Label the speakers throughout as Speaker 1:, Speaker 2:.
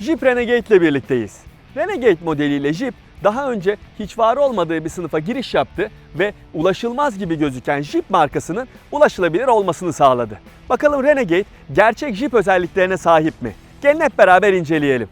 Speaker 1: Jeep Renegade ile birlikteyiz. Renegade modeliyle Jeep daha önce hiç var olmadığı bir sınıfa giriş yaptı ve ulaşılmaz gibi gözüken Jeep markasının ulaşılabilir olmasını sağladı. Bakalım Renegade gerçek Jeep özelliklerine sahip mi? Gelin hep beraber inceleyelim.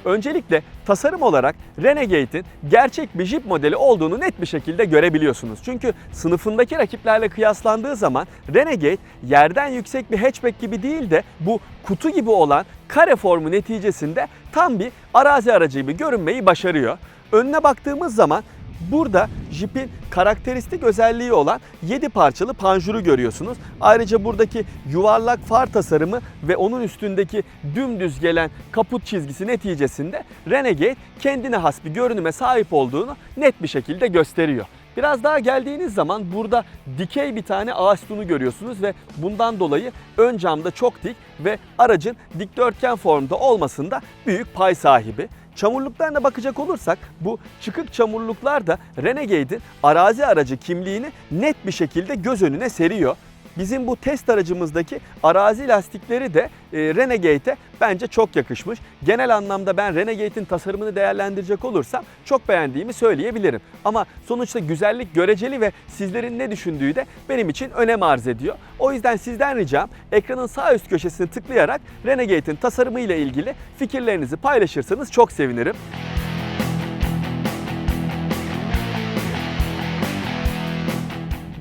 Speaker 1: Öncelikle tasarım olarak Renegade'in gerçek bir Jeep modeli olduğunu net bir şekilde görebiliyorsunuz. Çünkü sınıfındaki rakiplerle kıyaslandığı zaman Renegade yerden yüksek bir hatchback gibi değil de bu kutu gibi olan kare formu neticesinde tam bir arazi aracı gibi görünmeyi başarıyor. Önüne baktığımız zaman burada Jeep'in karakteristik özelliği olan 7 parçalı panjuru görüyorsunuz. Ayrıca buradaki yuvarlak far tasarımı ve onun üstündeki dümdüz gelen kaput çizgisi neticesinde Renegade kendine has bir görünüme sahip olduğunu net bir şekilde gösteriyor. Biraz daha geldiğiniz zaman burada dikey bir tane ağaç sütunu görüyorsunuz ve bundan dolayı ön camda çok dik ve aracın dikdörtgen formda olmasında büyük pay sahibi. Çamurluklarına bakacak olursak bu çıkık çamurluklar da Renegade'in arazi aracı kimliğini net bir şekilde göz önüne seriyor. Bizim bu test aracımızdaki arazi lastikleri de Renegade'e bence çok yakışmış. Genel anlamda ben Renegade'in tasarımını değerlendirecek olursam çok beğendiğimi söyleyebilirim. Ama sonuçta güzellik göreceli ve sizlerin ne düşündüğü de benim için önem arz ediyor. O yüzden sizden ricam ekranın sağ üst köşesini tıklayarak Renegade'in tasarımı ile ilgili fikirlerinizi paylaşırsanız çok sevinirim.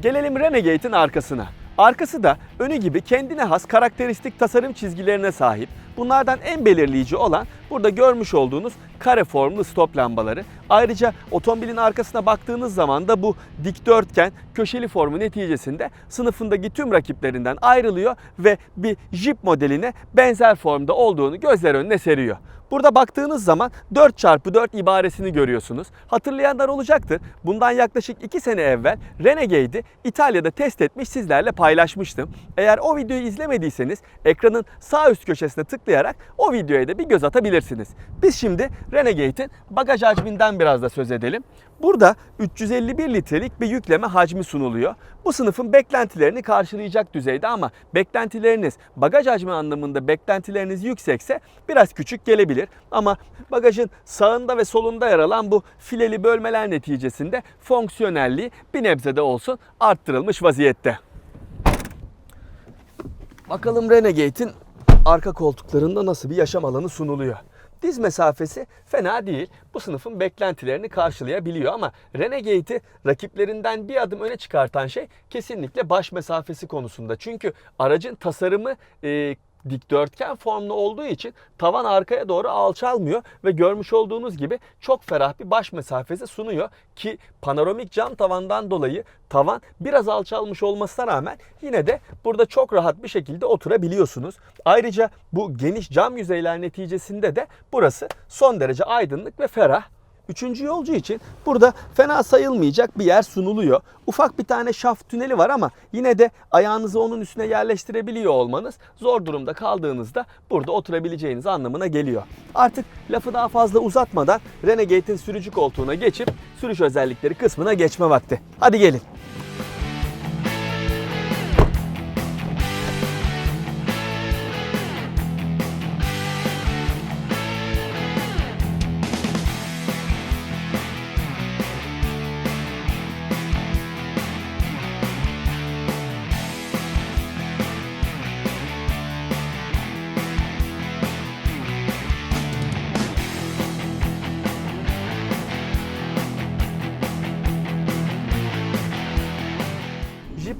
Speaker 1: Gelelim Renegade'in arkasına. Arkası da önü gibi kendine has karakteristik tasarım çizgilerine sahip. Bunlardan en belirleyici olan burada görmüş olduğunuz kare formlu stop lambaları. Ayrıca otomobilin arkasına baktığınız zaman da bu dikdörtgen köşeli formu neticesinde sınıfındaki tüm rakiplerinden ayrılıyor ve bir Jeep modeline benzer formda olduğunu gözler önüne seriyor. Burada baktığınız zaman 4x4 ibaresini görüyorsunuz. Hatırlayanlar olacaktır. Bundan yaklaşık 2 sene evvel Renegade'i İtalya'da test etmiş, sizlerle paylaşmıştım. Eğer o videoyu izlemediyseniz ekranın sağ üst köşesine tıklayarak o videoya da bir göz atabilirsiniz. Biz şimdi Renegade'in bagaj hacminden biraz da söz edelim. Burada 351 litrelik bir yükleme hacmi sunuluyor. Bu sınıfın beklentilerini karşılayacak düzeyde ama beklentileriniz bagaj hacmi anlamında beklentileriniz yüksekse biraz küçük gelebilir. Ama bagajın sağında ve solunda yer alan bu fileli bölmeler neticesinde fonksiyonelliği bir nebze de olsun arttırılmış vaziyette. Bakalım Renegade'in arka koltuklarında nasıl bir yaşam alanı sunuluyor. Diz mesafesi fena değil. Bu sınıfın beklentilerini karşılayabiliyor ama Renegade'i rakiplerinden bir adım öne çıkartan şey kesinlikle baş mesafesi konusunda. Çünkü aracın tasarımı dikdörtgen formlu olduğu için tavan arkaya doğru alçalmıyor ve görmüş olduğunuz gibi çok ferah bir baş mesafesi sunuyor ki panoramik cam tavandan dolayı tavan biraz alçalmış olmasına rağmen yine de burada çok rahat bir şekilde oturabiliyorsunuz. Ayrıca bu geniş cam yüzeyler neticesinde de burası son derece aydınlık ve ferah. Üçüncü yolcu için burada fena sayılmayacak bir yer sunuluyor. Ufak bir tane şaft tüneli var ama yine de ayağınızı onun üstüne yerleştirebiliyor olmanız zor durumda kaldığınızda burada oturabileceğiniz anlamına geliyor. Artık lafı daha fazla uzatmadan Renegade'in sürücü koltuğuna geçip sürüş özellikleri kısmına geçme vakti. Hadi gelin.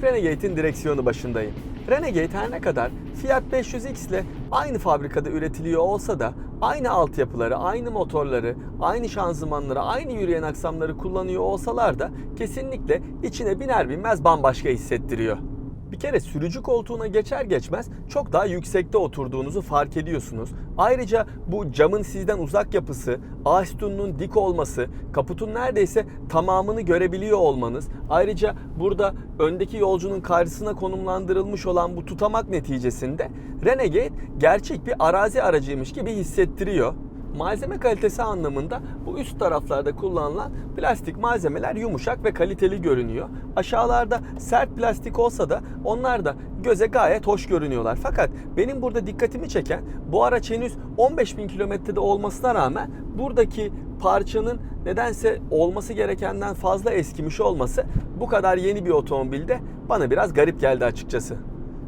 Speaker 1: Renegade'in direksiyonu başındayım. Renegade her ne kadar Fiat 500X ile aynı fabrikada üretiliyor olsa da aynı altyapıları, aynı motorları, aynı şanzımanları, aynı yürüyen aksamları kullanıyor olsalar da kesinlikle içine biner binmez bambaşka hissettiriyor. Bir kere sürücü koltuğuna geçer geçmez çok daha yüksekte oturduğunuzu fark ediyorsunuz. Ayrıca bu camın sizden uzak yapısı, ağaç sütununun dik olması, kaputun neredeyse tamamını görebiliyor olmanız, ayrıca burada öndeki yolcunun karşısına konumlandırılmış olan bu tutamak neticesinde Renegade gerçek bir arazi aracıymış gibi hissettiriyor. Malzeme kalitesi anlamında bu üst taraflarda kullanılan plastik malzemeler yumuşak ve kaliteli görünüyor. Aşağılarda sert plastik olsa da onlar da göze gayet hoş görünüyorlar. Fakat benim burada dikkatimi çeken, bu araç henüz 15.000 kilometrede olmasına rağmen buradaki parçanın nedense olması gerekenden fazla eskimiş olması bu kadar yeni bir otomobilde bana biraz garip geldi açıkçası.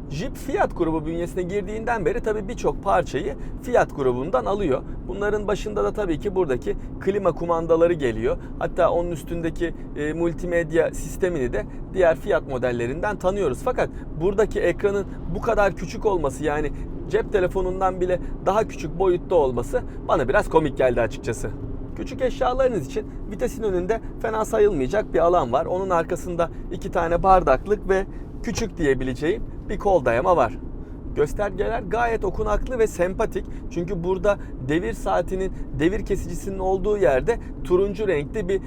Speaker 1: Jeep Fiat grubu bünyesine girdiğinden beri tabii birçok parçayı Fiat grubundan alıyor. Bunların başında da tabii ki buradaki klima kumandaları geliyor. Hatta onun üstündeki multimedya sistemini de diğer Fiat modellerinden tanıyoruz. Fakat buradaki ekranın bu kadar küçük olması, yani cep telefonundan bile daha küçük boyutta olması bana biraz komik geldi açıkçası. Küçük eşyalarınız için vitesin önünde fena sayılmayacak bir alan var. Onun arkasında 2 tane bardaklık ve küçük diyebileceğim bir kol dayama var. Göstergeler gayet okunaklı ve sempatik. Çünkü burada devir saatinin, devir kesicisinin olduğu yerde turuncu renkli bir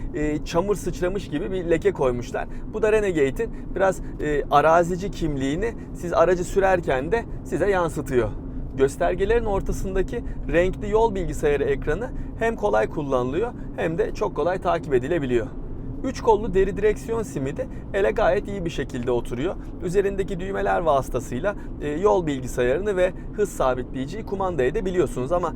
Speaker 1: çamur sıçramış gibi bir leke koymuşlar. Bu da Renegade'in biraz arazici kimliğini siz aracı sürerken de size yansıtıyor. Göstergelerin ortasındaki renkli yol bilgisayarı ekranı hem kolay kullanılıyor hem de çok kolay takip edilebiliyor. 3 kollu deri direksiyon simidi ele gayet iyi bir şekilde oturuyor. Üzerindeki düğmeler vasıtasıyla yol bilgisayarını ve hız sabitleyiciyi kumanda edebiliyorsunuz ama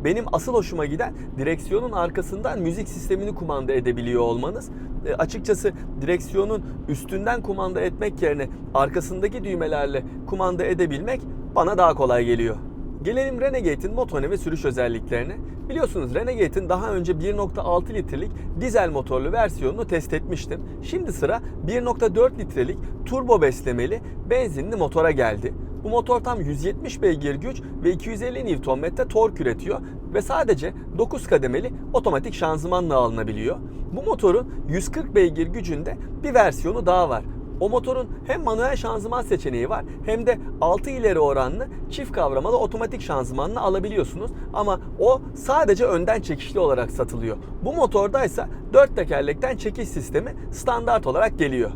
Speaker 1: benim asıl hoşuma giden direksiyonun arkasından müzik sistemini kumanda edebiliyor olmanız. Açıkçası direksiyonun üstünden kumanda etmek yerine arkasındaki düğmelerle kumanda edebilmek bana daha kolay geliyor. Gelelim Renegade'in motorine ve sürüş özelliklerine. Biliyorsunuz Renegade'in daha önce 1.6 litrelik dizel motorlu versiyonunu test etmiştim. Şimdi sıra 1.4 litrelik turbo beslemeli benzinli motora geldi. Bu motor tam 170 beygir güç ve 250 Nm tork üretiyor ve sadece 9 kademeli otomatik şanzımanla alınabiliyor. Bu motorun 140 beygir gücünde bir versiyonu daha var. O motorun hem manuel şanzıman seçeneği var hem de 6 ileri oranlı çift kavramalı otomatik şanzımanla alabiliyorsunuz. Ama o sadece önden çekişli olarak satılıyor. Bu motordaysa 4 tekerlekten çekiş sistemi standart olarak geliyor.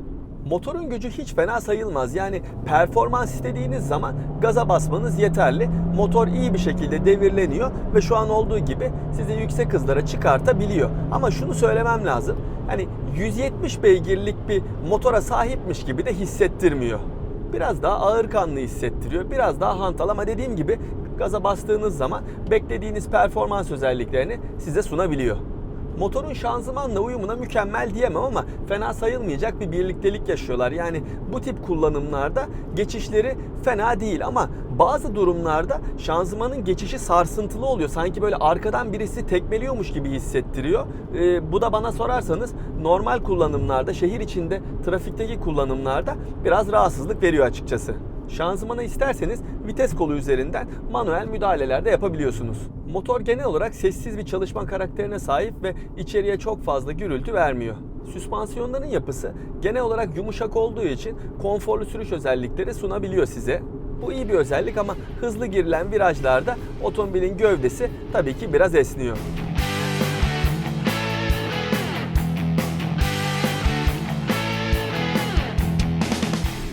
Speaker 1: Motorun gücü hiç fena sayılmaz. Yani performans istediğiniz zaman gaza basmanız yeterli. Motor iyi bir şekilde devirleniyor ve şu an olduğu gibi sizi yüksek hızlara çıkartabiliyor. Ama şunu söylemem lazım. Hani 170 beygirlik bir motora sahipmiş gibi de hissettirmiyor. Biraz daha ağırkanlı hissettiriyor. Biraz daha hantal ama dediğim gibi gaza bastığınız zaman beklediğiniz performans özelliklerini size sunabiliyor. Motorun şanzımanla uyumuna mükemmel diyemem ama fena sayılmayacak bir birliktelik yaşıyorlar. Yani bu tip kullanımlarda geçişleri fena değil ama bazı durumlarda şanzımanın geçişi sarsıntılı oluyor. Sanki böyle arkadan birisi tekmeliyormuş gibi hissettiriyor. Bu da bana sorarsanız normal kullanımlarda, şehir içinde, trafikteki kullanımlarda biraz rahatsızlık veriyor açıkçası. Şanzımanı isterseniz vites kolu üzerinden manuel müdahaleler de yapabiliyorsunuz. Motor genel olarak sessiz bir çalışma karakterine sahip ve içeriye çok fazla gürültü vermiyor. Süspansiyonların yapısı genel olarak yumuşak olduğu için konforlu sürüş özellikleri sunabiliyor size. Bu iyi bir özellik ama hızlı girilen virajlarda otomobilin gövdesi tabii ki biraz esniyor.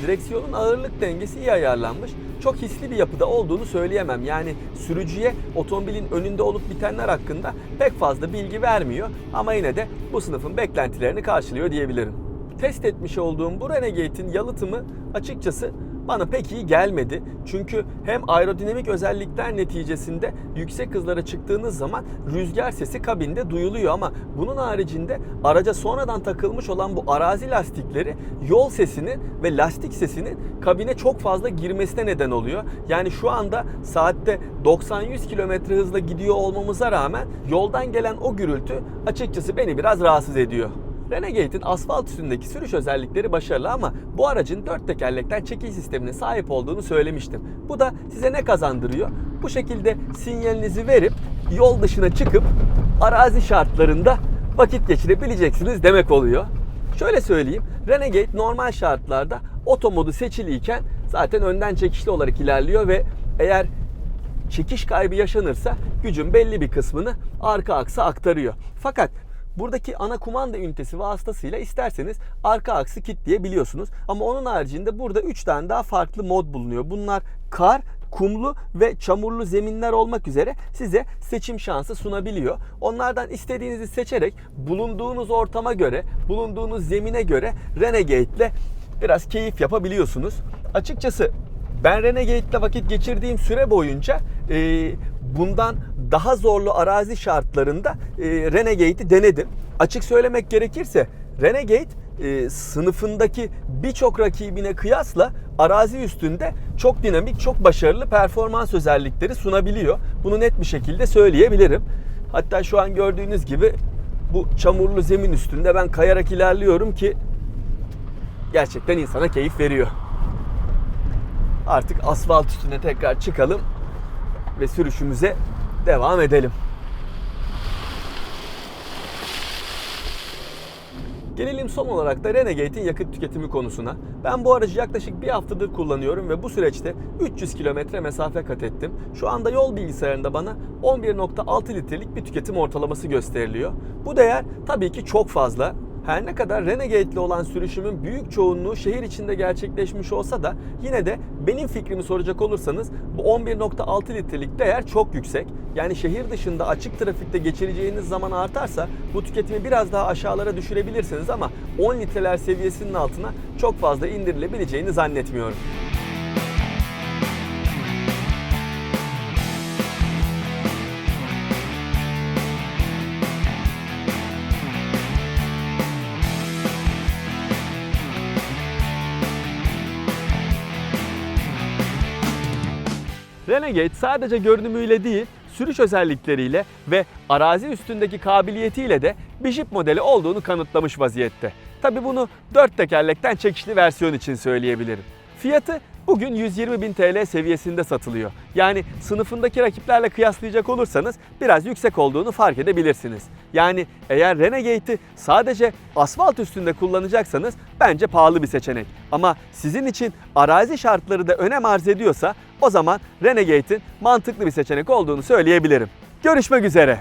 Speaker 1: Direksiyonun ağırlık dengesi iyi ayarlanmış. Çok hisli bir yapıda olduğunu söyleyemem. Yani sürücüye otomobilin önünde olup bitenler hakkında pek fazla bilgi vermiyor. Ama yine de bu sınıfın beklentilerini karşılıyor diyebilirim. Test etmiş olduğum bu Renegade'in yalıtımı açıkçası bana pek iyi gelmedi. Çünkü hem aerodinamik özellikler neticesinde yüksek hızlara çıktığınız zaman rüzgar sesi kabinde duyuluyor ama bunun haricinde araca sonradan takılmış olan bu arazi lastikleri yol sesinin ve lastik sesinin kabine çok fazla girmesine neden oluyor. Yani şu anda saatte 90-100 km hızla gidiyor olmamıza rağmen yoldan gelen o gürültü açıkçası beni biraz rahatsız ediyor. Renegade'in asfalt üstündeki sürüş özellikleri başarılı ama bu aracın 4 tekerlekten çekiş sistemine sahip olduğunu söylemiştim. Bu da size ne kazandırıyor? Bu şekilde sinyalinizi verip yol dışına çıkıp arazi şartlarında vakit geçirebileceksiniz demek oluyor. Şöyle söyleyeyim, Renegade normal şartlarda oto modu seçiliyken zaten önden çekişli olarak ilerliyor ve eğer çekiş kaybı yaşanırsa gücün belli bir kısmını arka aksa aktarıyor. Fakat buradaki ana kumanda ünitesi vasıtasıyla isterseniz arka aksı kilitleyebiliyorsunuz. Ama onun haricinde burada 3 tane daha farklı mod bulunuyor. Bunlar kar, kumlu ve çamurlu zeminler olmak üzere size seçim şansı sunabiliyor. Onlardan istediğinizi seçerek bulunduğunuz ortama göre, bulunduğunuz zemine göre Renegade ile biraz keyif yapabiliyorsunuz. Açıkçası ben Renegade ile vakit geçirdiğim süre boyunca bundan daha zorlu arazi şartlarında Renegade'i denedim. Açık söylemek gerekirse Renegade sınıfındaki birçok rakibine kıyasla arazi üstünde çok dinamik, çok başarılı performans özellikleri sunabiliyor. Bunu net bir şekilde söyleyebilirim. Hatta şu an gördüğünüz gibi bu çamurlu zemin üstünde ben kayarak ilerliyorum ki gerçekten insana keyif veriyor. Artık asfalt üstüne tekrar çıkalım ve sürüşümüze devam edelim. Gelelim son olarak da Renegade'in yakıt tüketimi konusuna. Ben bu aracı yaklaşık bir haftadır kullanıyorum ve bu süreçte 300 kilometre mesafe kat ettim. Şu anda yol bilgisayarında bana 11.6 litrelik bir tüketim ortalaması gösteriliyor. Bu değer tabii ki çok fazla. Her ne kadar Renegade'li olan sürüşümün büyük çoğunluğu şehir içinde gerçekleşmiş olsa da yine de benim fikrimi soracak olursanız bu 11.6 litrelik değer çok yüksek. Yani şehir dışında açık trafikte geçireceğiniz zaman artarsa bu tüketimi biraz daha aşağılara düşürebilirsiniz ama 10 litreler seviyesinin altına çok fazla indirilebileceğini zannetmiyorum. Renegade sadece görünümüyle değil, sürüş özellikleriyle ve arazi üstündeki kabiliyetiyle de bir Jeep modeli olduğunu kanıtlamış vaziyette. Tabii bunu 4 tekerlekten çekişli versiyon için söyleyebilirim. Fiyatı bugün 120.000 TL seviyesinde satılıyor. Yani sınıfındaki rakiplerle kıyaslayacak olursanız biraz yüksek olduğunu fark edebilirsiniz. Yani eğer Renegade'i sadece asfalt üstünde kullanacaksanız bence pahalı bir seçenek. Ama sizin için arazi şartları da önem arz ediyorsa o zaman Renegade'in mantıklı bir seçenek olduğunu söyleyebilirim. Görüşmek üzere.